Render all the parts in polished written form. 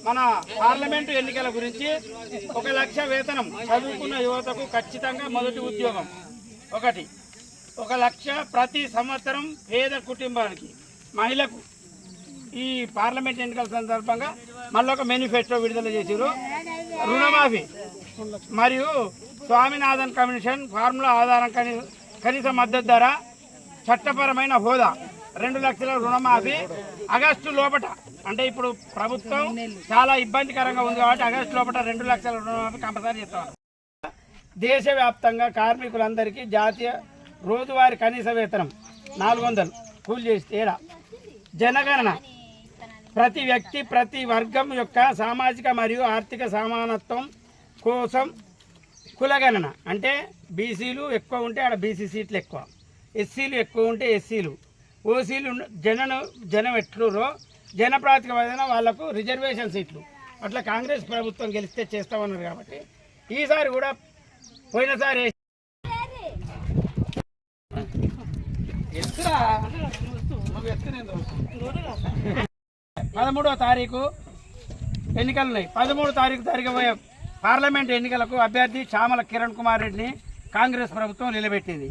మన పార్లమెంటు ఎన్నికల గురించి 1 లక్ష వేతనం చదువుకున్న యువతకు ఖచ్చితంగా మొదటి ఉద్యోగం ఒకటి, 1 లక్ష ప్రతి సంవత్సరం పేద కుటుంబానికి మహిళకు ఈ పార్లమెంట్ ఎన్నికల సందర్భంగా మళ్ళీ ఒక మేనిఫెస్టో విడుదల చేశారు. రుణమాఫీ మరియు స్వామినాథన్ కమిషన్ ఫార్ములా ఆధారం కనీస మద్దతు ధర, చట్టపరమైన హోదా, 2 లక్షల రుణమాఫీ ఆగస్టు లోపట. అంటే ఇప్పుడు ప్రభుత్వం చాలా ఇబ్బందికరంగా ఉంది కాబట్టి ఆగస్టు లోపల 2 లక్షల రుణమాఫీ కంపల్సరీ చేస్తాం. దేశవ్యాప్తంగా కార్మికులందరికీ జాతీయ రోజువారీ కనీస వేతనం 400 కూలి చేస్తే జనగణన ప్రతి వ్యక్తి ప్రతి వర్గం యొక్క సామాజిక మరియు ఆర్థిక సమానత్వం కోసం కులగణన, అంటే బీసీలు ఎక్కువ ఉంటే ఆడ బీసీ సీట్లు ఎక్కువ, ఎస్సీలు ఎక్కువ ఉంటే ఎస్సీలు, ఓసీలు జనం ఎట్లురో జనప్రాతిపదికన వాళ్లకు రిజర్వేషన్ సీట్లు అట్లా కాంగ్రెస్ ప్రభుత్వం గెలిస్తే చేస్తామన్నారు. కాబట్టి ఈసారి కూడా పోయినసారి 13వ తారీఖు ఎన్నికలు ఉన్నాయి. 13వ తారీఖు జరగబోయే పార్లమెంట్ ఎన్నికలకు అభ్యర్థి చామల కిరణ్ కుమార్ రెడ్డిని కాంగ్రెస్ ప్రభుత్వం నిలబెట్టింది.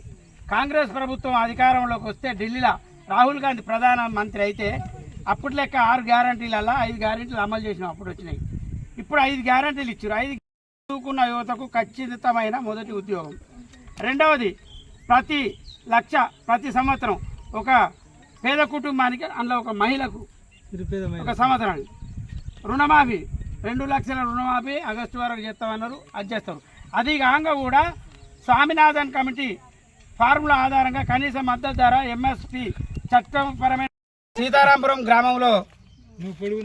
కాంగ్రెస్ ప్రభుత్వం అధికారంలోకి వస్తే ఢిల్లీలో రాహుల్ గాంధీ ప్రధానమంత్రి అయితే అప్పటి లెక్క 6 గ్యారంటీలలో 5 గ్యారంటీలు అమలు చేసినాం. అప్పుడు వచ్చినాయి. ఇప్పుడు 5 గ్యారంటీలు ఇచ్చారు. 5 చదువుకున్న యువతకు ఖచ్చితమైన మొదటి ఉద్యోగం. రెండవది, ప్రతి సంవత్సరం ఒక పేద కుటుంబానికి, అందులో ఒక మహిళకు ఒక సంవత్సరానికి రుణమాఫీ, 2 లక్షల రుణమాఫీ ఆగస్టు వరకు చేస్తామన్నారు. అది చేస్తారు. అది కాగా కూడా స్వామినాథన్ కమిటీ ఫార్ములా ఆధారంగా కనీస మద్దతు ధర, ఎంఎస్పి చట్టపరమైన సీతారాంపురం గ్రామంలో